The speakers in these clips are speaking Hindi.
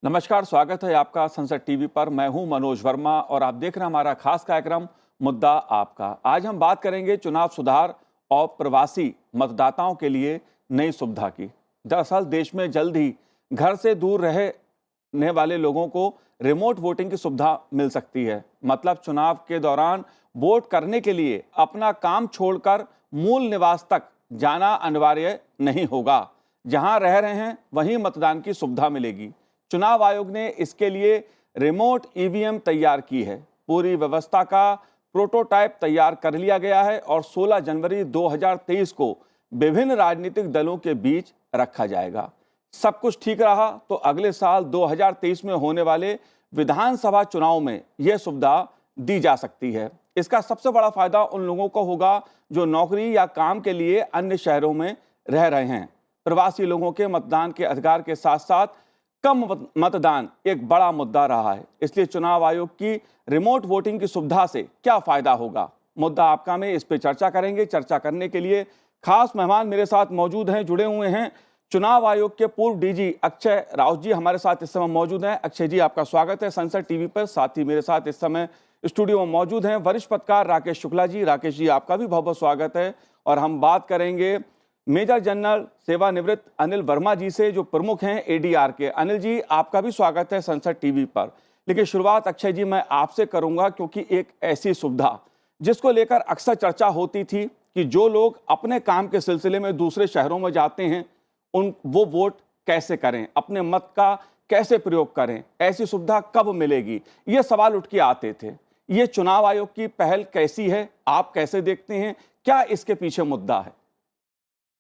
नमस्कार, स्वागत है आपका संसद टीवी पर। मैं हूं मनोज वर्मा और आप देख रहे हैं हमारा खास कार्यक्रम मुद्दा आपका। आज हम बात करेंगे चुनाव सुधार और प्रवासी मतदाताओं के लिए नई सुविधा की। दरअसल देश में जल्द ही घर से दूर रहने वाले लोगों को रिमोट वोटिंग की सुविधा मिल सकती है। मतलब चुनाव के दौरान वोट करने के लिए अपना काम छोड़कर मूल निवास तक जाना अनिवार्य नहीं होगा। जहां रह रहे हैं वहीं मतदान की सुविधा मिलेगी। चुनाव आयोग ने इसके लिए रिमोट ईवीएम तैयार की है। पूरी व्यवस्था का प्रोटोटाइप तैयार कर लिया गया है और 16 जनवरी 2023 को विभिन्न राजनीतिक दलों के बीच रखा जाएगा। सब कुछ ठीक रहा तो अगले साल 2023 में होने वाले विधानसभा चुनाव में यह सुविधा दी जा सकती है। इसका सबसे बड़ा फायदा उन लोगों को होगा जो नौकरी या काम के लिए अन्य शहरों में रह रहे हैं। प्रवासी लोगों के मतदान के अधिकार के साथ साथ कम मतदान एक बड़ा मुद्दा रहा है। इसलिए चुनाव आयोग की रिमोट वोटिंग की सुविधा से क्या फायदा होगा, मुद्दा आपका में इस पे चर्चा करेंगे। चर्चा करने के लिए खास मेहमान मेरे साथ मौजूद हैं, जुड़े हुए हैं। चुनाव आयोग के पूर्व डीजी अक्षय राउत जी हमारे साथ इस समय मौजूद हैं। अक्षय जी, आपका स्वागत है संसद टीवी पर। साथ ही मेरे साथ इस समय स्टूडियो में मौजूद हैं वरिष्ठ पत्रकार राकेश शुक्ला जी। राकेश जी, आपका भी बहुत बहुत स्वागत है। और हम बात करेंगे मेजर जनरल सेवानिवृत्त अनिल वर्मा जी से, जो प्रमुख हैं एडीआर के। अनिल जी, आपका भी स्वागत है संसद टीवी पर। लेकिन शुरुआत अक्षय जी मैं आपसे करूंगा, क्योंकि एक ऐसी सुविधा जिसको लेकर अक्सर चर्चा होती थी कि जो लोग अपने काम के सिलसिले में दूसरे शहरों में जाते हैं वो वोट कैसे करें, अपने मत का कैसे प्रयोग करें, ऐसी सुविधा कब मिलेगी, ये सवाल उठ के आते थे। ये चुनाव आयोग की पहल कैसी है, आप कैसे देखते हैं, क्या इसके पीछे मुद्दा है?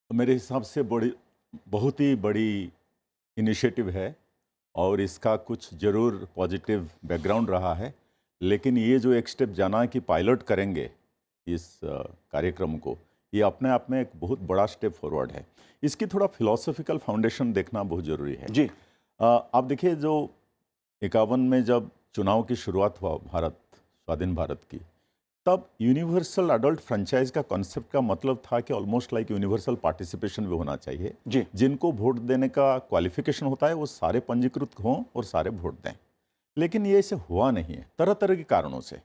मेरे हिसाब से बहुत ही बड़ी इनिशिएटिव है और इसका कुछ ज़रूर पॉजिटिव बैकग्राउंड रहा है। लेकिन ये जो एक स्टेप जाना है कि पायलट करेंगे इस कार्यक्रम को, ये अपने आप में एक बहुत बड़ा स्टेप फॉरवर्ड है। इसकी थोड़ा फिलोसॉफिकल फाउंडेशन देखना बहुत ज़रूरी है जी। आप देखिए, जो 51 में जब चुनाव की शुरुआत हुआ स्वाधीन भारत की, तब यूनिवर्सल अडल्ट फ्रेंचाइज का कॉन्सेप्ट का मतलब था कि ऑलमोस्ट लाइक यूनिवर्सल पार्टिसिपेशन भी होना चाहिए जी। जिनको वोट देने का क्वालिफिकेशन होता है वो सारे पंजीकृत हों और सारे वोट दें। लेकिन ये ऐसे हुआ नहीं है तरह तरह के कारणों से।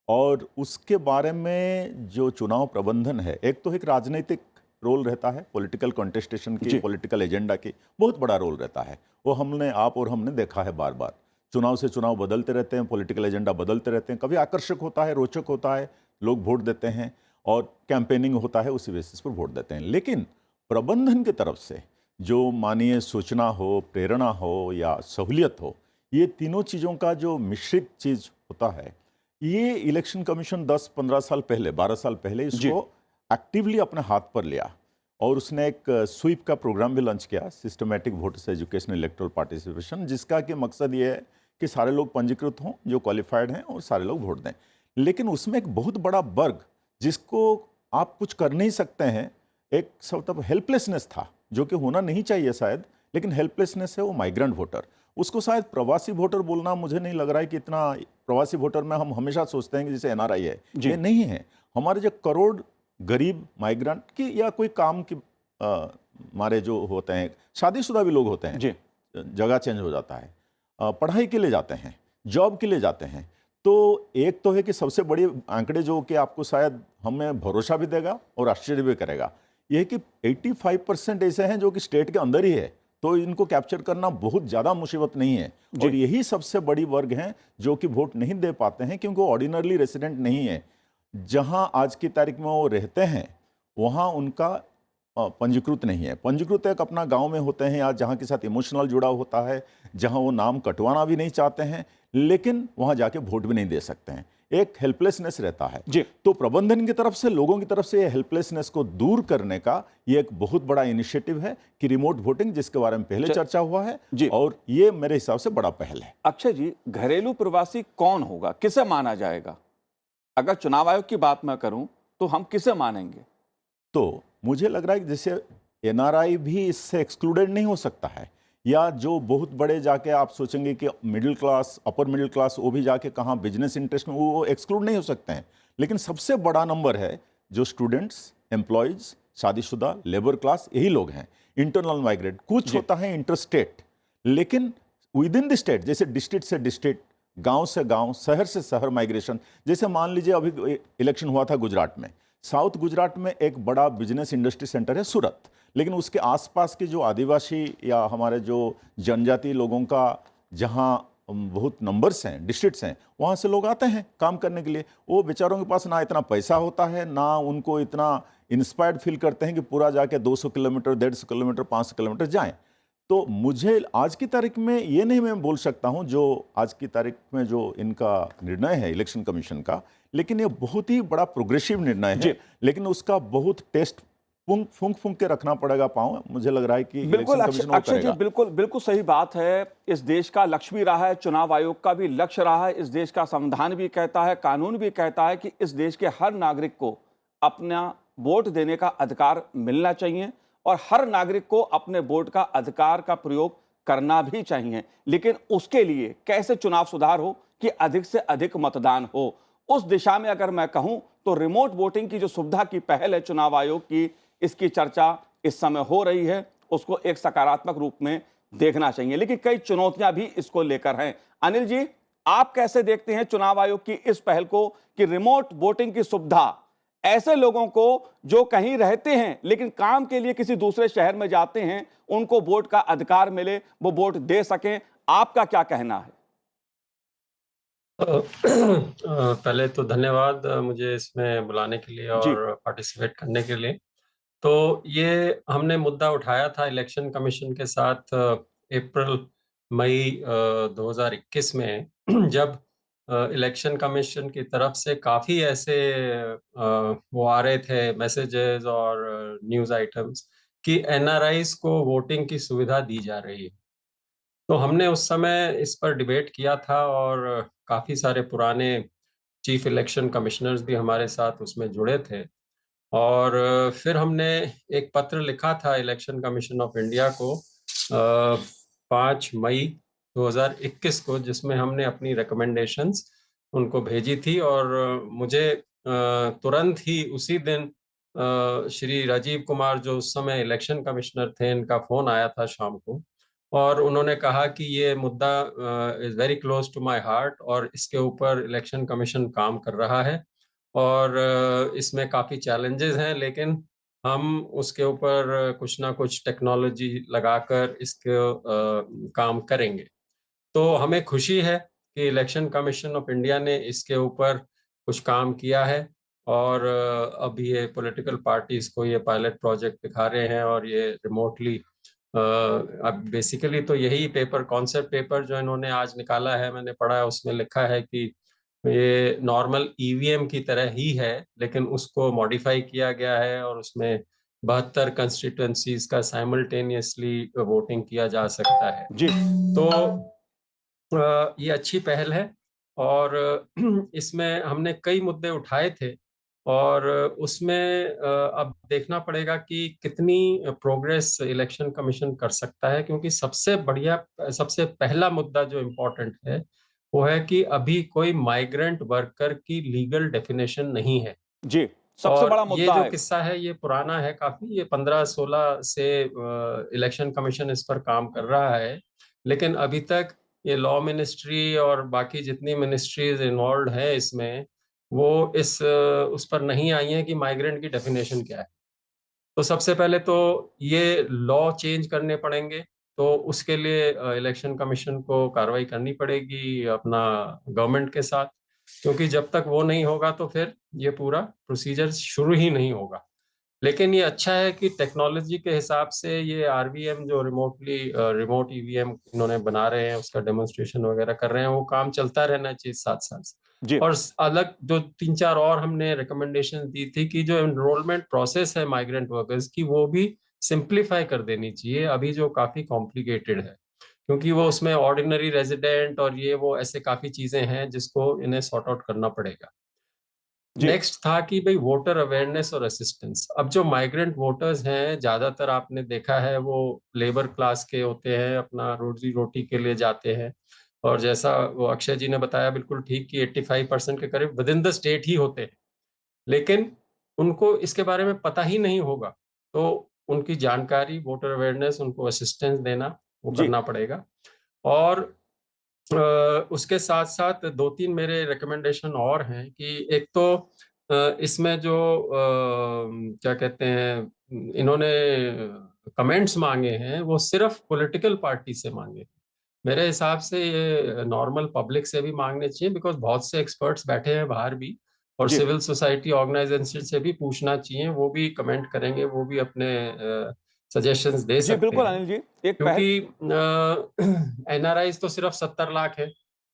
और उसके बारे में जो चुनाव प्रबंधन है, एक तो एक राजनीतिक रोल रहता है, पॉलिटिकल कॉन्टेस्टेशन की, पॉलिटिकल एजेंडा की बहुत बड़ा रोल रहता है। वो आप और हमने देखा है बार बार। चुनाव से चुनाव बदलते रहते हैं, पॉलिटिकल एजेंडा बदलते रहते हैं। कभी आकर्षक होता है, रोचक होता है, लोग वोट देते हैं और कैंपेनिंग होता है, उसी बेसिस पर वोट देते हैं। लेकिन प्रबंधन की तरफ से जो मानिए सूचना हो, प्रेरणा हो या सहूलियत हो, ये तीनों चीज़ों का जो मिश्रित चीज़ होता है, ये इलेक्शन कमीशन 10-15 साल पहले, 12 साल पहले इसको एक्टिवली अपने हाथ पर लिया और उसने एक स्वीप का प्रोग्राम भी लॉन्च किया, systematic voters education electoral participation, जिसका कि मकसद ये है कि सारे लोग पंजीकृत हों जो क्वालिफाइड हैं और सारे लोग वोट दें। लेकिन उसमें एक बहुत बड़ा वर्ग जिसको आप कुछ कर नहीं सकते हैं, एक सब हेल्पलेसनेस था, जो कि होना नहीं चाहिए शायद, लेकिन हेल्पलेसनेस है वो माइग्रेंट वोटर। उसको शायद प्रवासी वोटर बोलना मुझे नहीं लग रहा है कि इतना प्रवासी वोटर में हम हमेशा सोचते हैं कि जैसे एनआरआई है, ये नहीं है। हमारे जो करोड़ गरीब माइग्रेंट की या कोई काम की हमारे जो होते हैं, शादीशुदा भी लोग होते हैं, जगह चेंज हो जाता है, पढ़ाई के लिए जाते हैं, जॉब के लिए जाते हैं। तो एक तो है कि सबसे बड़ी आंकड़े जो कि आपको शायद हमें भरोसा भी देगा और आश्चर्य भी करेगा, यह है कि 85% ऐसे हैं जो कि स्टेट के अंदर ही है, तो इनको कैप्चर करना बहुत ज़्यादा मुसीबत नहीं है। और यही सबसे बड़ी वर्ग हैं जो कि वोट नहीं दे पाते हैं क्योंकि वो ऑर्डिनरली रेसिडेंट नहीं है। जहां आज की तारीख में वो रहते हैं वहां उनका पंजीकृत नहीं है। पंजीकृत एक अपना गांव में होते हैं या जहां के साथ इमोशनल जुड़ाव होता है, जहां वो नाम कटवाना भी नहीं चाहते हैं, लेकिन वहां जाके वोट भी नहीं दे सकते हैं। एक हेल्पलेसनेस रहता है जी। तो प्रबंधन की तरफ से, लोगों की तरफ से ये हेल्पलेसनेस को दूर करने का ये एक बहुत बड़ा इनिशिएटिव है कि रिमोट वोटिंग, जिसके बारे में पहले चर्चा हुआ है जी। और ये मेरे हिसाब से बड़ा पहल है। अक्षय जी, घरेलू प्रवासी कौन होगा, किसे माना जाएगा? अगर चुनाव आयोग की बात मैं करूं तो हम किसे मानेंगे? तो मुझे लग रहा है कि जैसे एनआरआई भी इससे एक्सक्लूडेड नहीं हो सकता है, या जो बहुत बड़े जाके आप सोचेंगे कि middle class, upper middle class, वो भी जाके कहाँ बिजनेस इंटरेस्ट में, वो एक्सक्लूड नहीं हो सकते हैं। लेकिन सबसे बड़ा नंबर है जो स्टूडेंट्स, एम्प्लॉयज़, शादीशुदा, लेबर क्लास, यही लोग हैं। इंटरनल माइग्रेट कुछ होता है इंटरस्टेट, लेकिन विद इन द स्टेट, जैसे डिस्ट्रिक्ट से डिस्ट्रिक्ट, गांव से गांव, शहर से शहर माइग्रेशन। जैसे मान लीजिए अभी इलेक्शन हुआ था गुजरात में, साउथ गुजरात में एक बड़ा बिजनेस इंडस्ट्री सेंटर है सूरत, लेकिन उसके आसपास के जो आदिवासी या हमारे जो जनजाति लोगों का जहां बहुत नंबर्स हैं, डिस्ट्रिक्ट्स हैं, वहाँ से लोग आते हैं काम करने के लिए। वो बेचारों के पास ना इतना पैसा होता है, ना उनको इतना इंस्पायर्ड फील करते हैं कि पूरा जाके 200 किलोमीटर, 150 किलोमीटर, 500 किलोमीटर जाएं। तो मुझे आज की तारीख में ये नहीं मैं बोल सकता हूँ जो आज की तारीख में जो इनका निर्णय है इलेक्शन कमीशन का, लेकिन ये बहुत ही बड़ा प्रोग्रेसिव निर्णय है, लेकिन उसका बहुत टेस्ट फूंक फूंक के रखना पड़ेगा पाँव। मुझे लग रहा है कि बिल्कुल अक्षय जी, बिल्कुल बिल्कुल सही बात है। इस देश का लक्ष्य भी रहा है, चुनाव आयोग का भी लक्ष्य रहा है, इस देश का संविधान भी कहता है, कानून भी कहता है कि इस देश के हर नागरिक को अपना वोट देने का अधिकार मिलना चाहिए और हर नागरिक को अपने वोट का अधिकार का प्रयोग करना भी चाहिए। लेकिन उसके लिए कैसे चुनाव सुधार हो कि अधिक से अधिक मतदान हो, उस दिशा में अगर मैं कहूं तो रिमोट वोटिंग की जो सुविधा की पहल है चुनाव आयोग की, इसकी चर्चा इस समय हो रही है, उसको एक सकारात्मक रूप में देखना चाहिए। लेकिन कई चुनौतियां भी इसको लेकर हैं। अनिल जी, आप कैसे देखते हैं चुनाव आयोग की इस पहल को कि रिमोट वोटिंग की सुविधा ऐसे लोगों को जो कहीं रहते हैं लेकिन काम के लिए किसी दूसरे शहर में जाते हैं, उनको वोट का अधिकार मिले, वो वोट दे सकें? आपका क्या कहना है? पहले तो धन्यवाद मुझे इसमें बुलाने के लिए जी। और पार्टिसिपेट करने के लिए। तो ये हमने मुद्दा उठाया था इलेक्शन कमीशन के साथ अप्रैल मई 2021 में जब इलेक्शन कमीशन की तरफ से काफ़ी ऐसे वो आ रहे थे मैसेजेस और न्यूज़ आइटम्स कि एनआरआईज़ को वोटिंग की सुविधा दी जा रही है। तो हमने उस समय इस पर डिबेट किया था और काफ़ी सारे पुराने चीफ इलेक्शन कमिश्नर्स भी हमारे साथ उसमें जुड़े थे। और फिर हमने एक पत्र लिखा था इलेक्शन कमीशन ऑफ इंडिया को 5 मई 2021 को, जिसमें हमने अपनी रिकमेंडेशंस उनको भेजी थी और मुझे तुरंत ही उसी दिन श्री राजीव कुमार जो उस समय इलेक्शन कमिश्नर थे, इनका फ़ोन आया था शाम को और उन्होंने कहा कि ये मुद्दा is very close to my heart और इसके ऊपर इलेक्शन कमीशन काम कर रहा है और इसमें काफ़ी चैलेंजेस हैं, लेकिन हम उसके ऊपर कुछ ना कुछ टेक्नोलॉजी लगाकर इसको काम करेंगे। तो हमें खुशी है कि इलेक्शन कमीशन ऑफ इंडिया ने इसके ऊपर कुछ काम किया है और अब ये पॉलिटिकल पार्टीज़ को ये पायलट प्रोजेक्ट दिखा रहे हैं और ये रिमोटली अब बेसिकली तो यही पेपर कॉन्सेप्ट पेपर जो इन्होंने आज निकाला है, मैंने पढ़ा है, उसमें लिखा है कि ये नॉर्मल ईवीएम की तरह ही है, लेकिन उसको मॉडिफाई किया गया है और उसमें 72 कंस्टिट्यूएंसीज का साइमल्टेनियसली वोटिंग किया जा सकता है। जी। तो ये अच्छी पहल है और इसमें हमने कई मुद्दे उठाए थे और उसमें अब देखना पड़ेगा कि कितनी प्रोग्रेस इलेक्शन कमीशन कर सकता है, क्योंकि सबसे पहला मुद्दा जो इम्पोर्टेंट है वो है कि अभी कोई माइग्रेंट वर्कर की लीगल डेफिनेशन नहीं है। जी, सबसे और बड़ा ये मुद्दा जो है। किस्सा है ये पुराना है काफ़ी, ये 15-16 से इलेक्शन कमीशन इस पर काम कर रहा है, लेकिन अभी तक ये लॉ मिनिस्ट्री और बाकी जितनी मिनिस्ट्रीज इन्वॉल्व है इसमें, वो उस पर नहीं आई हैं कि माइग्रेंट की डेफिनेशन क्या है। तो सबसे पहले तो ये लॉ चेंज करने पड़ेंगे, तो उसके लिए इलेक्शन कमीशन को कार्रवाई करनी पड़ेगी अपना गवर्नमेंट के साथ, क्योंकि जब तक वो नहीं होगा तो फिर ये पूरा प्रोसीजर शुरू ही नहीं होगा। लेकिन ये अच्छा है कि टेक्नोलॉजी के हिसाब से ये आरवीएम जो रिमोट ईवीएम इन्होंने बना रहे हैं, उसका डेमोन्स्ट्रेशन वगैरह कर रहे हैं, वो काम चलता रहना चाहिए साथ-साथ। जी। और अलग जो 3-4 और हमने रिकमेंडेशन दी थी कि जो एनरोलमेंट प्रोसेस है माइग्रेंट वर्कर्स की, वो भी सिंप्लीफाई कर देनी चाहिए, अभी जो काफ़ी कॉम्प्लिकेटेड है। क्योंकि वो उसमें ऑर्डिनरी रेज़िडेंट और ये वो ऐसे काफ़ी चीज़ें हैं जिसको इन्हें सॉर्ट आउट करना पड़ेगा। जी। नेक्स्ट था कि भई वोटर अवेयरनेस और असिस्टेंस। अब जो माइग्रेंट वोटर्स हैं, ज़्यादातर आपने देखा है वो लेबर क्लास के होते हैं, अपना रोज़ी-रोटी के लिए जाते हैं और जैसा वो अक्षय जी ने बताया बिल्कुल ठीक कि 85% के करीब विदिन द स्टेट ही होते हैं। लेकिन उनको इसके बारे में पता ही नहीं होगा, तो उनकी जानकारी, वोटर अवेयरनेस, उनको असिस्टेंस देना, वो जी। करना पड़ेगा। और उसके साथ-साथ 2-3 मेरे रिकमेंडेशन और हैं कि एक तो इसमें जो क्या कहते हैं, इन्होंने कमेंट्स माँगे हैं, वो सिर्फ़ पॉलिटिकल पार्टी से माँगे। मेरे हिसाब से ये नॉर्मल पब्लिक से भी माँगने चाहिए, बिकॉज़ बहुत से एक्सपर्ट्स बैठे हैं बाहर भी, और जी सिविल सोसाइटी ऑर्गेनाइज़ेशन से भी पूछना चाहिए, वो भी कमेंट करेंगे, वो भी अपने सजेशंस दे जी सकते बिल्कुल हैं। अनिल जी, एक पहल। क्योंकि एनआरआईज़ तो सिर्फ 70 लाख है,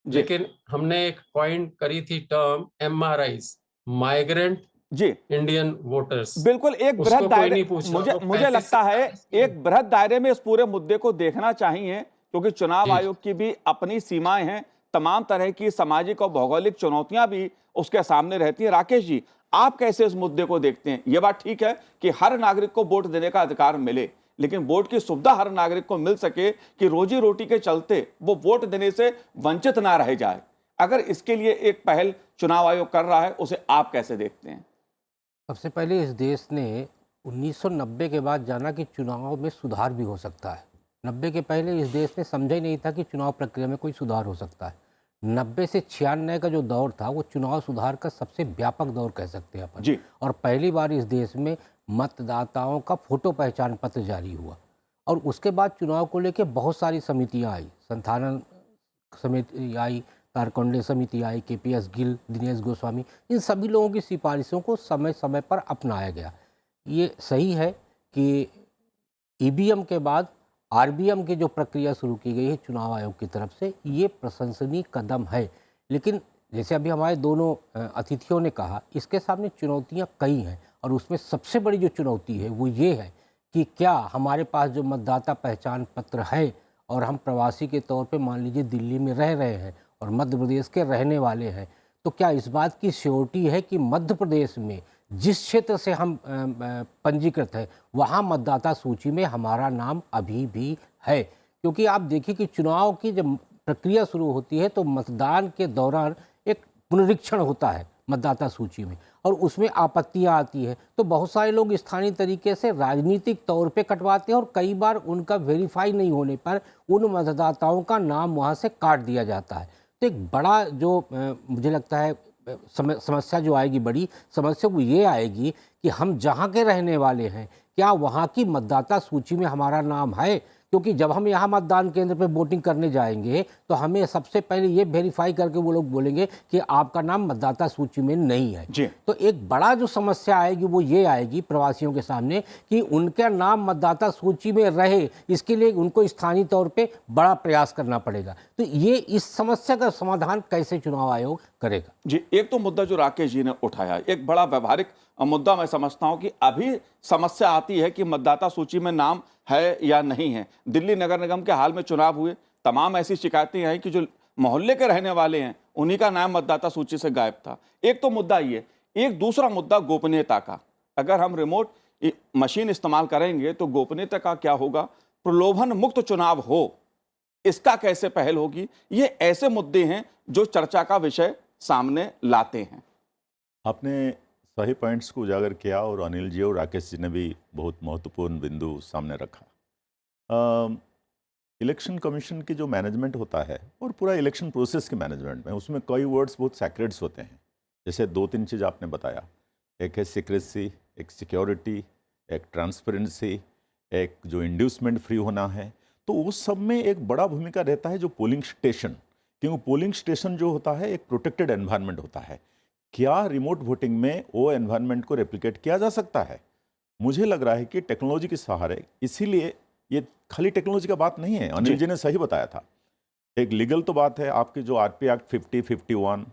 जी लेकिन हमने एक कॉइन करी थी टर्म एमआरआईज़, माइग्रेंट जी इंडियन वोटर्स, बिल्कुल, एक बृहद उसको कोई दायरे, नहीं पूछ रहा, मुझे वो मुझे 35 से लगता है 40 की एक बृहद दायरे में इस पूरे मुद्दे को देखना चाहिए, क्योंकि चुनाव जी। आयोग की भी अपनी सीमाएं हैं, तमाम तरह की सामाजिक और भौगोलिक चुनौतियां भी उसके सामने रहती हैं। राकेश जी, आप कैसे इस मुद्दे को देखते हैं? ये बात ठीक है कि हर नागरिक को वोट देने का अधिकार मिले, लेकिन वोट की सुविधा हर नागरिक को मिल सके कि रोजी रोटी के चलते वो वोट देने से वंचित ना रह जाए। अगर इसके लिए एक पहल चुनाव आयोग कर रहा है, उसे आप कैसे देखते हैं? सबसे पहले इस देश ने 1990 के बाद जाना कि चुनाव में सुधार भी हो सकता है। 90 के पहले इस देश ने समझा ही नहीं था कि चुनाव प्रक्रिया में कोई सुधार हो सकता है। 90 से 96 का जो दौर था वो चुनाव सुधार का सबसे व्यापक दौर कह सकते हैं अपन। जी और पहली बार इस देश में मतदाताओं का फोटो पहचान पत्र जारी हुआ, और उसके बाद चुनाव को लेकर बहुत सारी समितियां आई, संथालन समिति आई, तारकंडे समिति आई, केपीएस गिल, दिनेश गोस्वामी, इन सभी लोगों की सिफारिशों को समय समय पर अपनाया गया। ये सही है कि ईवीएम के बाद आरबीएम की जो प्रक्रिया शुरू की गई है चुनाव आयोग की तरफ से, ये प्रशंसनीय कदम है। लेकिन जैसे अभी हमारे दोनों अतिथियों ने कहा, इसके सामने चुनौतियां कई हैं, और उसमें सबसे बड़ी जो चुनौती है वो ये है कि क्या हमारे पास जो मतदाता पहचान पत्र है, और हम प्रवासी के तौर पे मान लीजिए दिल्ली में रह रहे हैं और मध्य प्रदेश के रहने वाले हैं, तो क्या इस बात की श्योरिटी है कि मध्य प्रदेश में जिस क्षेत्र से हम पंजीकृत है वहाँ मतदाता सूची में हमारा नाम अभी भी है? क्योंकि आप देखिए कि चुनाव की जब प्रक्रिया शुरू होती है तो मतदान के दौरान एक पुनरीक्षण होता है मतदाता सूची में, और उसमें आपत्तियां आती है, तो बहुत सारे लोग स्थानीय तरीके से राजनीतिक तौर पे कटवाते हैं, और कई बार उनका वेरीफाई नहीं होने पर उन मतदाताओं का नाम वहाँ से काट दिया जाता है। तो एक बड़ा जो मुझे लगता है समस्या जो आएगी, बड़ी समस्या वो ये आएगी कि हम जहाँ के रहने वाले हैं, क्या वहाँ की मतदाता सूची में हमारा नाम है? क्योंकि जब हम यहाँ मतदान केंद्र पे वोटिंग करने जाएंगे तो हमें सबसे पहले ये वेरीफाई करके वो लोग बोलेंगे कि आपका नाम मतदाता सूची में नहीं है। जी तो एक बड़ा जो समस्या आएगी वो ये आएगी प्रवासियों के सामने कि उनका नाम मतदाता सूची में रहे, इसके लिए उनको स्थानीय तौर पे बड़ा प्रयास करना पड़ेगा। तो ये इस समस्या का समाधान कैसे चुनाव आयोग करेगा? जी, एक तो मुद्दा जो राकेश जी ने उठाया, एक बड़ा व्यवहारिक मुद्दा मैं समझता हूं कि अभी समस्या आती है कि मतदाता सूची में नाम है या नहीं है। दिल्ली नगर निगम के हाल में चुनाव हुए, तमाम ऐसी शिकायतें आई कि जो मोहल्ले के रहने वाले हैं उन्हीं का नाम मतदाता सूची से गायब था। एक तो मुद्दा ये, एक दूसरा मुद्दा गोपनीयता का। अगर हम रिमोट मशीन इस्तेमाल करेंगे तो गोपनीयता का क्या होगा? प्रलोभन मुक्त चुनाव हो, इसका कैसे पहल होगी? ये ऐसे मुद्दे हैं जो चर्चा का विषय सामने लाते हैं। आपने सही पॉइंट्स को उजागर किया, और अनिल जी और राकेश जी ने भी बहुत महत्वपूर्ण बिंदु सामने रखा। इलेक्शन कमीशन की जो मैनेजमेंट होता है और पूरा इलेक्शन प्रोसेस के मैनेजमेंट में, उसमें कई वर्ड्स बहुत सैक्रेड्स होते हैं। जैसे 2-3 चीज़ आपने बताया, एक है सीक्रेसी, एक सिक्योरिटी, एक ट्रांसपेरेंसी, एक जो इंड्यूसमेंट फ्री होना है। तो उस सब में एक बड़ा भूमिका रहता है जो पोलिंग स्टेशन, क्योंकि पोलिंग स्टेशन जो होता है एक प्रोटेक्टेड एनवायरनमेंट होता है। क्या रिमोट वोटिंग में वो एनवायरनमेंट को रेप्लिकेट किया जा सकता है? मुझे लग रहा है कि टेक्नोलॉजी के सहारे, इसीलिए ये खाली टेक्नोलॉजी का बात नहीं है, अनिल जी ने सही बताया था। एक लीगल तो बात है, आपकी जो आरपी एक्ट 50-51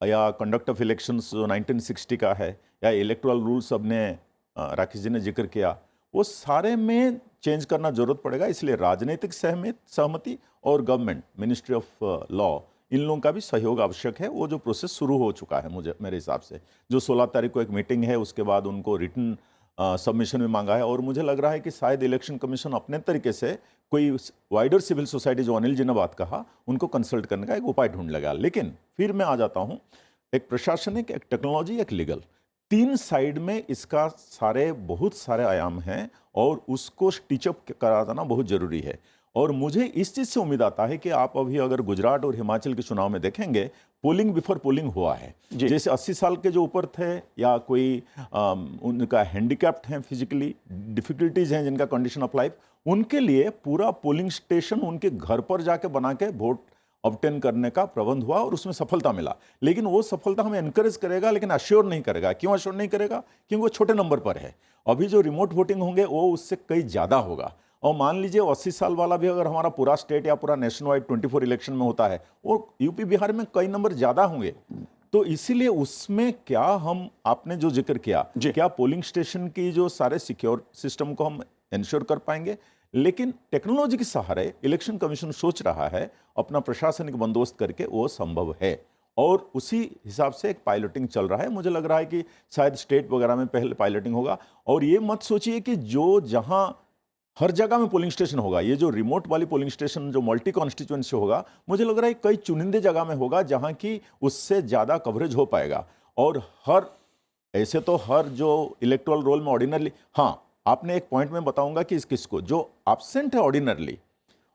या कंडक्ट ऑफ इलेक्शंस जो 1960 का है, या इलेक्टोरल रूल्स सबने राकेश जी ने जिक्र किया, वो सारे में चेंज करना जरूरत पड़ेगा। इसलिए राजनीतिक सहमति और गवर्नमेंट, मिनिस्ट्री ऑफ लॉ, इन लोगों का भी सहयोग आवश्यक है। वो जो प्रोसेस शुरू हो चुका है, मेरे हिसाब से जो 16 तारीख को एक मीटिंग है, उसके बाद उनको रिटन सबमिशन में मांगा है, और मुझे लग रहा है कि शायद इलेक्शन कमीशन अपने तरीके से कोई वाइडर सिविल सोसाइटी, जो अनिल जी ने बात कहा, उनको कंसल्ट करने का एक उपाय ढूंढ लगा। लेकिन फिर मैं आ जाता हूँ, एक प्रशासनिक, एक टेक्नोलॉजी, एक लीगल, 3 साइड में इसका बहुत सारे आयाम हैं, और उसको स्टिचअप करा देना बहुत जरूरी है। और मुझे इस चीज़ से उम्मीद आता है कि आप अभी अगर गुजरात और हिमाचल के चुनाव में देखेंगे, पोलिंग बिफोर पोलिंग हुआ है। जी। जैसे 80 साल के जो ऊपर थे या कोई उनका हैंडीकैप्ड हैं, फिजिकली डिफिकल्टीज हैं, जिनका कंडीशन ऑफ लाइफ, उनके लिए पूरा पोलिंग स्टेशन उनके घर पर जाके बना के वोट ऑब्टेन करने का प्रबंध हुआ और उसमें सफलता मिला। लेकिन वो सफलता हमें एनकरेज करेगा, लेकिन अश्योर नहीं करेगा। क्यों अश्योर नहीं करेगा? क्योंकि वो छोटे नंबर पर है। अभी जो रिमोट वोटिंग होंगे वो उससे कई ज़्यादा होगा। और मान लीजिए 80 साल वाला भी अगर हमारा पूरा स्टेट या पूरा नेशन वाइड 24 इलेक्शन में होता है, वो यूपी बिहार में कई नंबर ज़्यादा होंगे। तो इसीलिए उसमें क्या हम, आपने जो जिक्र किया, क्या पोलिंग स्टेशन की जो सारे सिक्योर सिस्टम को हम इंश्योर कर पाएंगे? लेकिन टेक्नोलॉजी के सहारे इलेक्शन कमीशन सोच रहा है अपना प्रशासनिक बंदोबस्त करके, वो संभव है। और उसी हिसाब से एक पायलटिंग चल रहा है। मुझे लग रहा है कि शायद स्टेट वगैरह में पहले पायलटिंग होगा। और ये मत सोचिए कि जो जहां हर जगह में पोलिंग स्टेशन होगा, ये जो रिमोट वाली पोलिंग स्टेशन जो मल्टी कॉन्स्टिट्यूएंसी होगा, मुझे लग रहा है कई चुनिंदे जगह में होगा जहां की उससे ज़्यादा कवरेज हो पाएगा। और ऐसे तो हर जो इलेक्टोरल रोल में ऑर्डिनरली, हाँ, आपने एक पॉइंट में बताऊंगा कि इस किसको जो एब्सेंट है ऑर्डिनरली,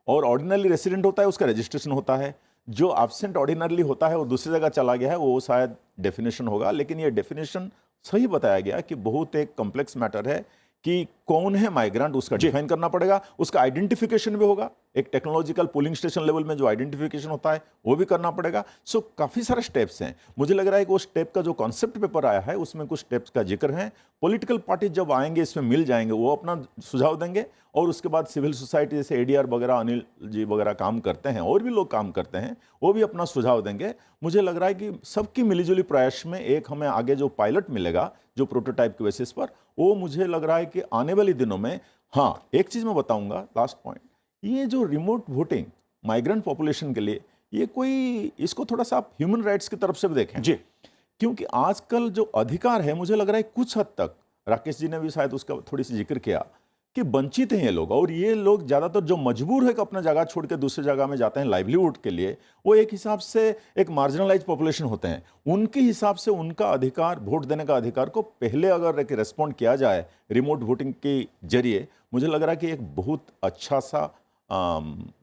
और ऑर्डिनरली रेसिडेंट होता है, उसका रजिस्ट्रेशन होता है। जो एब्सेंट ऑर्डिनरली होता है और दूसरी जगह चला गया है, वो शायद डेफिनेशन होगा। लेकिन ये डेफिनेशन सही बताया गया कि बहुत एक कॉम्प्लेक्स मैटर है कि कौन है माइग्रेंट, उसका डिफाइन करना पड़ेगा। उसका आइडेंटिफिकेशन भी होगा, एक टेक्नोलॉजिकल पोलिंग स्टेशन लेवल में जो आइडेंटिफिकेशन होता है वो भी करना पड़ेगा। सो काफ़ी सारे स्टेप्स हैं। मुझे लग रहा है कि वो स्टेप का जो कॉन्सेप्ट पेपर आया है उसमें कुछ स्टेप्स का जिक्र है। पॉलिटिकल पार्टी जब आएंगे, इसमें मिल जाएंगे, वो अपना सुझाव देंगे। और उसके बाद सिविल सोसाइटी जैसे एडीआर वगैरह, अनिल जी वगैरह काम करते हैं, और भी लोग काम करते हैं, वो भी अपना सुझाव देंगे। मुझे लग रहा है कि सबकी मिलीजुली प्रयास में एक हमें आगे जो पायलट मिलेगा, जो प्रोटोटाइप के बेसिस पर, वो मुझे लग रहा है कि आने वाले दिनों में, हाँ, एक चीज़ मैं बताऊंगा, लास्ट पॉइंट, ये जो रिमोट वोटिंग माइग्रेंट पॉपुलेशन के लिए, ये कोई, इसको थोड़ा सा आप ह्यूमन राइट्स की तरफ से भी देखें जी। क्योंकि आजकल जो अधिकार है, मुझे लग रहा है कुछ हद तक, राकेश जी ने भी शायद उसका थोड़ी सी जिक्र किया, कि वंचित हैं ये लोग। और ये लोग ज़्यादातर जो मजबूर है कि अपना जगह छोड़ के दूसरी जगह में जाते हैं लाइवलीहुड के लिए, वो एक हिसाब से एक मार्जिनलाइज पॉपुलेशन होते हैं। उनके हिसाब से उनका अधिकार, वोट देने का अधिकार को पहले अगर एक रेस्पॉन्ड किया जाए रिमोट वोटिंग के जरिए, मुझे लग रहा है कि एक बहुत अच्छा सा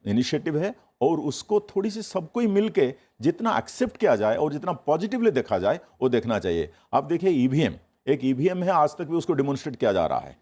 इनिशिएटिव है। और उसको थोड़ी सी सबको ही मिलके जितना एक्सेप्ट किया जाए और जितना पॉजिटिवली देखा जाए, वो देखना चाहिए। आप देखिए ईवीएम, एक ईवीएम है, आज तक भी उसको डिमॉन्स्ट्रेट किया जा रहा है।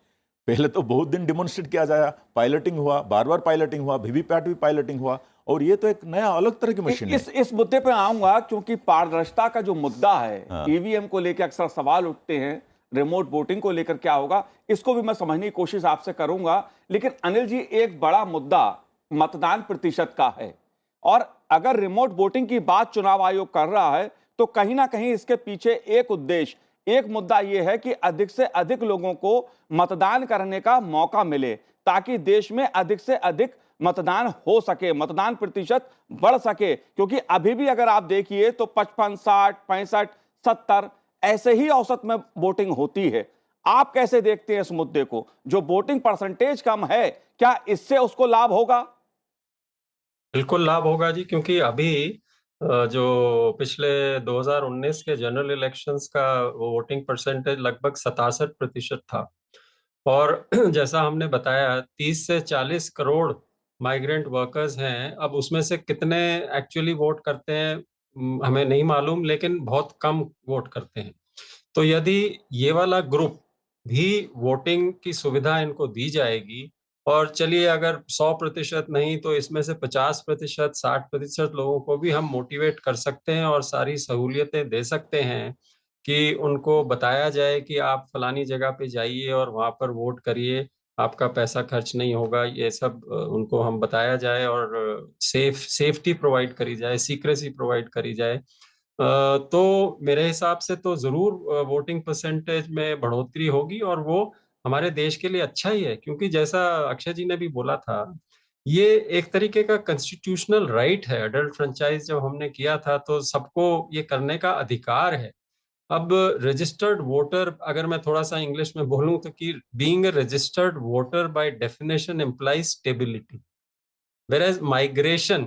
पहले तो बहुत दिन डिमॉन्स्ट्रेट किया जाए, पायलटिंग हुआ, बार बार पायलटिंग हुआ, वीवीपैट भी पायलटिंग हुआ, और ये तो एक नया अलग तरह की मशीन है। इस मुद्दे पे आऊंगा, क्योंकि पारदर्शिता का जो मुद्दा है, ईवीएम को लेकर अक्सर सवाल उठते हैं, रिमोट वोटिंग को लेकर क्या होगा, इसको भी मैं समझने की कोशिश आपसे करूंगा। लेकिन अनिल जी, एक बड़ा मुद्दा मतदान प्रतिशत का है, और अगर रिमोट वोटिंग की बात चुनाव आयोग कर रहा है, तो कहीं ना कहीं इसके पीछे एक उद्देश्य, एक मुद्दा यह है कि अधिक से अधिक लोगों को मतदान करने का मौका मिले, ताकि देश में अधिक से अधिक मतदान हो सके, मतदान प्रतिशत बढ़ सके। क्योंकि अभी भी अगर आप देखिए तो 55, 60, 65, 70 ऐसे ही औसत में वोटिंग होती है। आप कैसे देखते हैं इस मुद्दे को? जो वोटिंग परसेंटेज कम है, क्या इससे उसको लाभ होगा? बिल्कुल लाभ होगा जी, क्योंकि अभी जो पिछले 2019 के जनरल इलेक्शंस का वोटिंग परसेंटेज लगभग 67% था। और जैसा हमने बताया, 30 से 40 करोड़ माइग्रेंट वर्कर्स हैं। अब उसमें से कितने एक्चुअली वोट करते हैं हमें नहीं मालूम, लेकिन बहुत कम वोट करते हैं। तो यदि ये वाला ग्रुप भी वोटिंग की सुविधा इनको दी जाएगी, और चलिए अगर 100% नहीं तो इसमें से 50%, 60% लोगों को भी हम मोटिवेट कर सकते हैं और सारी सहूलियतें दे सकते हैं, कि उनको बताया जाए कि आप फलानी जगह पे जाइए और वहाँ पर वोट करिए, आपका पैसा खर्च नहीं होगा। ये सब उनको हम बताया जाए, और सेफ्टी प्रोवाइड करी जाए, सीक्रेसी प्रोवाइड करी जाए। तो मेरे हिसाब से तो ज़रूर वोटिंग परसेंटेज में बढ़ोतरी होगी, और वो हमारे देश के लिए अच्छा ही है, क्योंकि जैसा अक्षय जी ने भी बोला था, ये एक तरीके का कॉन्स्टिट्यूशनल राइट है। अडल्ट फ्रेंचाइज जब हमने किया था, तो सबको ये करने का अधिकार है। अब रजिस्टर्ड वोटर, अगर मैं थोड़ा-सा इंग्लिश में बोलूँ, तो कि being a registered voter by definition implies stability, whereas migration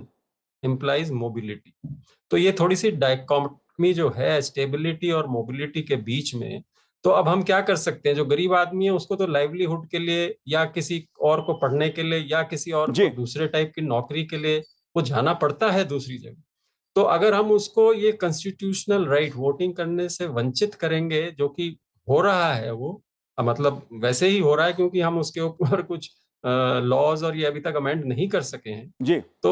implies mobility. तो ये थोड़ी-सी डायकोटमी जो है स्टेबिलिटी और मोबिलिटी के बीच में, तो अब हम क्या कर सकते हैं, जो गरीब आदमी है उसको तो लाइवलीहुड के लिए या किसी और को पढ़ने के लिए या किसी और को जी दूसरे टाइप की नौकरी के लिए वो जाना पड़ता है दूसरी जगह। तो अगर हम उसको ये कॉन्स्टिट्यूशनल राइट वोटिंग करने से वंचित करेंगे, जो कि हो रहा है वो मतलब वैसे ही हो रहा है क्योंकि हम उसके ऊपर कुछ लॉज और ये अभी तक अमेंड नहीं कर सके हैं। जी तो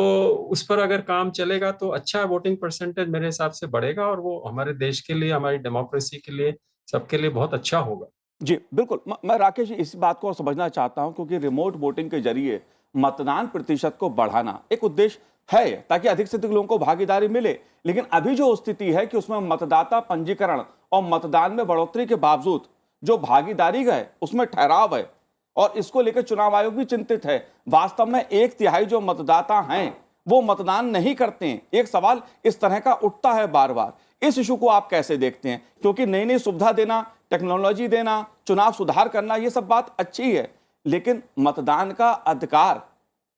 उस पर अगर काम चलेगा तो अच्छा वोटिंग परसेंटेज मेरे हिसाब से बढ़ेगा और वो हमारे देश के लिए, हमारी डेमोक्रेसी के लिए, सबके लिए बहुत अच्छा होगा। जी, बिल्कुल। मैं राकेश जी इस बात को समझना चाहता हूं क्योंकि रिमोट वोटिंग के जरिए मतदान प्रतिशत को बढ़ाना एक उद्देश्य है ताकि अधिक से अधिक लोगों को भागीदारी मिले। लेकिन अभी जो स्थिति है कि उसमें मतदाता पंजीकरण और मतदान में बढ़ोतरी के बावजूद जो भागीदारी का है उसमें ठहराव है और इसको लेकर चुनाव आयोग भी चिंतित है। वास्तव में 1/3 जो मतदाता हैं वो मतदान नहीं करते हैं। एक सवाल इस तरह का उठता है बार बार। इस इशू को आप कैसे देखते हैं? क्योंकि नई नई सुविधा देना, टेक्नोलॉजी देना, चुनाव सुधार करना, ये सब बात अच्छी है, लेकिन मतदान का अधिकार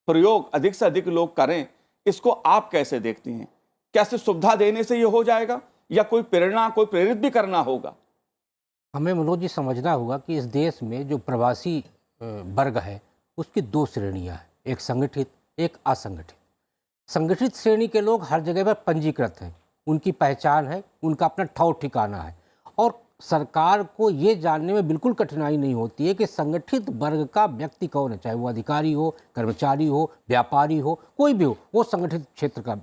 प्रयोग अधिक से अधिक लोग करें, इसको आप कैसे देखती हैं? क्या सिर्फ सुविधा देने से ये हो जाएगा या कोई प्रेरणा, कोई प्रेरित भी करना होगा? हमें मनोज जी समझना होगा कि इस देश में जो प्रवासी वर्ग है उसकी दो श्रेणियां हैं, एक संगठित, एक असंगठित। संगठित श्रेणी के लोग हर जगह पर पंजीकृत हैं, उनकी पहचान है, उनका अपना ठौर ठिकाना है और सरकार को ये जानने में बिल्कुल कठिनाई नहीं होती है कि संगठित वर्ग का व्यक्ति कौन है, चाहे वो अधिकारी हो, कर्मचारी हो, व्यापारी हो, कोई भी हो, वो संगठित क्षेत्र का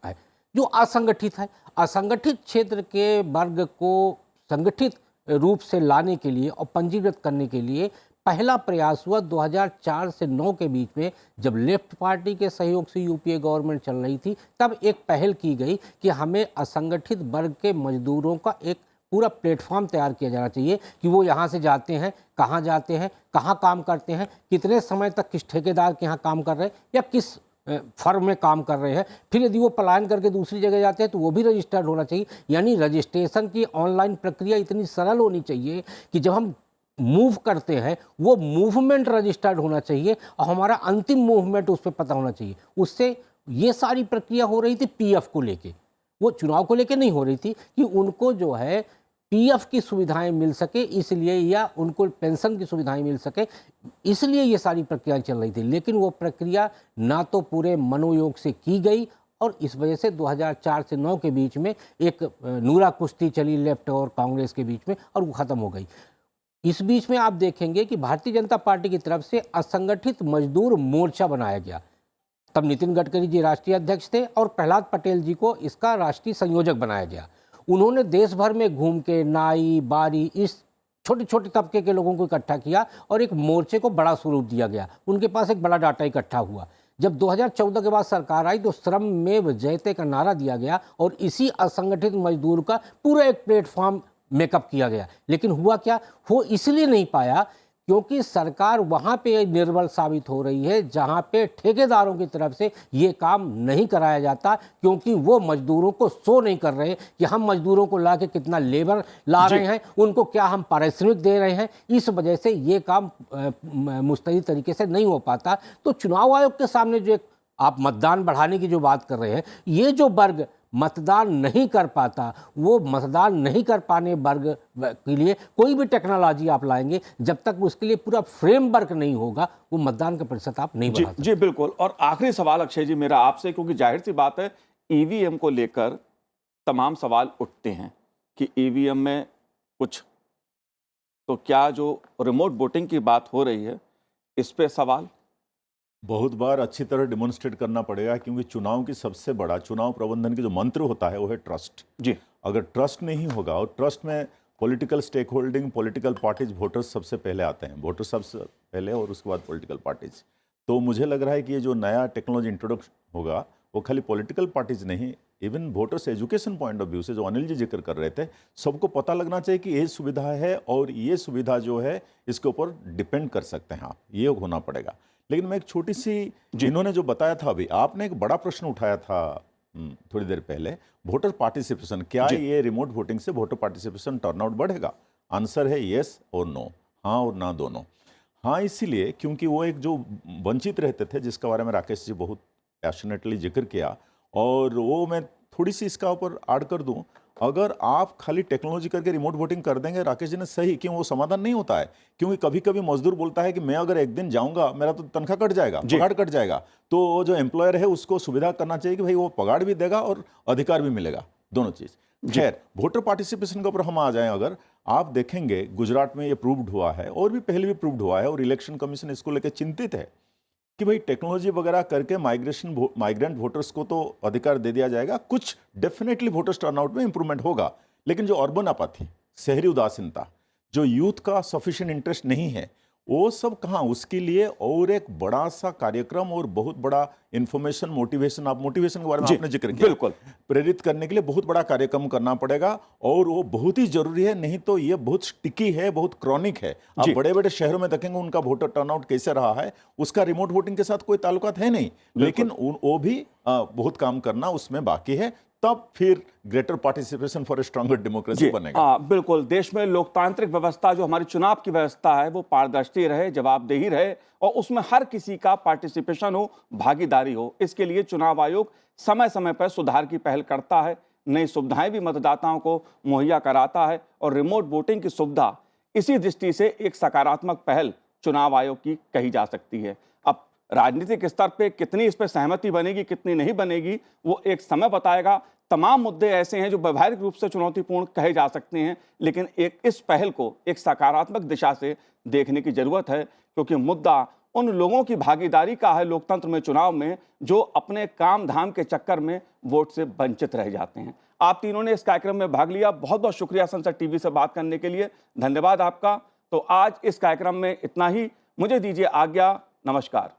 है। जो असंगठित है, असंगठित क्षेत्र के वर्ग को संगठित रूप से लाने के लिए और पंजीकृत करने के लिए पहला प्रयास हुआ 2004 से 9 के बीच में, जब लेफ्ट पार्टी के सहयोग से यूपीए गवर्नमेंट चल रही थी। तब एक पहल की गई कि हमें असंगठित वर्ग के मजदूरों का एक पूरा प्लेटफॉर्म तैयार किया जाना चाहिए कि वो यहाँ से जाते हैं, कहाँ काम करते हैं, कितने समय तक किस ठेकेदार के यहाँ काम कर रहे हैं या किस फर्म में काम कर रहे हैं। फिर यदि वो पलायन करके दूसरी जगह जाते हैं तो वो भी रजिस्टर्ड होना चाहिए। यानी रजिस्ट्रेशन की ऑनलाइन प्रक्रिया इतनी सरल होनी चाहिए कि जब हम मूव करते हैं वो मूवमेंट रजिस्टर्ड होना चाहिए और हमारा अंतिम मूवमेंट उस पर पता होना चाहिए। उससे ये सारी प्रक्रिया हो रही थी पीएफ को लेके, वो चुनाव को लेके नहीं हो रही थी कि उनको जो है पीएफ की सुविधाएं मिल सके इसलिए, या उनको पेंशन की सुविधाएं मिल सके इसलिए ये सारी प्रक्रियाएं चल रही थी। लेकिन वो प्रक्रिया ना तो पूरे मनोयोग से की गई और इस वजह से 2004 से 9 के बीच में एक नूरा कुश्ती चली लेफ्ट और कांग्रेस के बीच में और वो ख़त्म हो गई। इस बीच में आप देखेंगे कि भारतीय जनता पार्टी की तरफ से असंगठित मजदूर मोर्चा बनाया गया। तब नितिन गडकरी जी राष्ट्रीय अध्यक्ष थे और प्रहलाद पटेल जी को इसका राष्ट्रीय संयोजक बनाया गया। उन्होंने देश भर में घूम के नाई, बारी, इस छोटे छोटे तबके के लोगों को इकट्ठा किया और एक मोर्चे को बड़ा स्वरूप दिया गया। उनके पास एक बड़ा डाटा इकट्ठा हुआ। जब 2014 के बाद सरकार आई तो श्रम में जयते का नारा दिया गया और इसी असंगठित मजदूर का पूरा एक प्लेटफॉर्म मेकअप किया गया। लेकिन हुआ क्या, हो इसलिए नहीं पाया क्योंकि सरकार वहाँ पे निर्बल साबित हो रही है जहाँ पे ठेकेदारों की तरफ से ये काम नहीं कराया जाता, क्योंकि वो मजदूरों को शो नहीं कर रहे कि हम मजदूरों को ला के कितना लेबर ला रहे हैं, उनको क्या हम पारिश्रमिक दे रहे हैं। इस वजह से ये काम मुस्तैदी तरीके से नहीं हो पाता। तो चुनाव आयोग के सामने जो एक आप मतदान बढ़ाने की जो बात कर रहे हैं, ये जो वर्ग मतदान नहीं कर पाता, वो मतदान नहीं कर पाने वर्ग के लिए कोई भी टेक्नोलॉजी आप लाएंगे, जब तक उसके लिए पूरा फ्रेमवर्क नहीं होगा वो मतदान का प्रतिशत आप नहीं बढ़ा सकते। जी बिल्कुल। और आखिरी सवाल अक्षय जी मेरा आपसे, क्योंकि जाहिर सी बात है ईवीएम को लेकर तमाम सवाल उठते हैं कि ईवीएम में कुछ, तो क्या जो रिमोट वोटिंग की बात हो रही है इस पे सवाल बहुत बार अच्छी तरह डिमॉन्स्ट्रेट करना पड़ेगा, क्योंकि चुनाव की सबसे बड़ा चुनाव प्रबंधन की जो मंत्र होता है वो है ट्रस्ट। जी, अगर ट्रस्ट नहीं होगा, और ट्रस्ट में political stake holding, political parties, voters सबसे पहले आते हैं, वोटर सबसे पहले और उसके बाद पॉलिटिकल पार्टीज। तो मुझे लग रहा है कि ये जो नया टेक्नोलॉजी इंट्रोडक्शन होगा वो खाली पॉलिटिकल पार्टीज नहीं, even voters education point of view से जो अनिल जी जिक्र कर रहे थे, सबको पता लगना चाहिए कि ये सुविधा है और ये सुविधा जो है इसके ऊपर डिपेंड कर सकते हैं आप, ये होना पड़ेगा। लेकिन मैं एक छोटी सी, जिन्होंने जो बताया था अभी, आपने एक बड़ा प्रश्न उठाया था थोड़ी देर पहले, वोटर पार्टिसिपेशन, क्या ये रिमोट वोटिंग से वोटर पार्टिसिपेशन टर्नआउट बढ़ेगा? आंसर है येस और नो, हाँ और ना दोनों। हाँ इसीलिए क्योंकि वो एक जो वंचित रहते थे, जिसके बारे में राकेश जी बहुत पैशनेटली जिक्र किया, और वो मैं थोड़ी सी इसका ऊपर ऐड कर दूं, अगर आप खाली टेक्नोलॉजी करके रिमोट वोटिंग कर देंगे, राकेश जी ने सही, क्यों वो समाधान नहीं होता है। क्योंकि कभी कभी मजदूर बोलता है कि मैं अगर एक दिन जाऊंगा मेरा तो तनख्वाह कट जाएगा, पगार कट जाएगा। तो वो जो एम्प्लॉयर है उसको सुविधा करना चाहिए कि भाई वो पगार भी देगा और अधिकार भी मिलेगा, दोनों चीज। खैर, वोटर पार्टिसिपेशन के ऊपर हम आ जाएं, अगर आप देखेंगे गुजरात में ये प्रूव्ड हुआ है और भी पहले भी प्रूव्ड हुआ है, और इलेक्शन कमीशन इसको लेकर चिंतित है कि भाई टेक्नोलॉजी वगैरह करके माइग्रेंट वोटर्स को तो अधिकार दे दिया जाएगा, कुछ डेफिनेटली वोटर्स टर्नआउट में इंप्रूवमेंट होगा, लेकिन जो अर्बन अपाथी, शहरी उदासीनता, जो यूथ का सफिशिएंट इंटरेस्ट नहीं है, वो सब कहाँ, उसके लिए और एक बड़ा सा कार्यक्रम और बहुत बड़ा इंफॉर्मेशन, मोटिवेशन, आप मोटिवेशन के बारे में आपने जिक्र किया, बिल्कुल, प्रेरित करने के लिए बहुत बड़ा कार्यक्रम करना पड़ेगा, और वो बहुत ही जरूरी है। नहीं तो ये बहुत स्टिकी है, बहुत क्रॉनिक है। आप बड़े बड़े शहरों में देखेंगे उनका वोटर टर्नआउट कैसे रहा है, उसका रिमोट वोटिंग के साथ कोई ताल्लुकात है नहीं, लेकिन वो भी बहुत काम करना उसमें बाकी है, तब फिर greater participation for a stronger democracy बनेगा। बिल्कुल, देश में लोकतांत्रिक व्यवस्था जो हमारी चुनाव की व्यवस्था है वो पारदर्शी रहे, जवाबदेही रहे और उसमें हर किसी का पार्टिसिपेशन हो, भागीदारी हो। इसके लिए चुनाव आयोग समय समय पर सुधार की पहल करता है, नई सुविधाएं भी मतदाताओं को मुहैया कराता है, और रिमोट वोटिंग की सुविधा इसी दृष्टि से एक सकारात्मक पहल चुनाव आयोग की कही जा सकती है। अब राजनीतिक स्तर पे कितनी इस पर सहमति बनेगी, कितनी नहीं बनेगी, वो एक समय बताएगा। तमाम मुद्दे ऐसे हैं जो व्यवहारिक रूप से चुनौतीपूर्ण कहे जा सकते हैं, लेकिन इस पहल को एक सकारात्मक दिशा से देखने की जरूरत है, क्योंकि मुद्दा उन लोगों की भागीदारी का है लोकतंत्र में, चुनाव में, जो अपने काम धाम के चक्कर में वोट से वंचित रह जाते हैं। आप तीनों ने इस कार्यक्रम में भाग लिया, बहुत बहुत शुक्रिया संसद टीवी से बात करने के लिए, धन्यवाद आपका। तो आज इस कार्यक्रम में इतना ही, मुझे दीजिए आज्ञा, नमस्कार।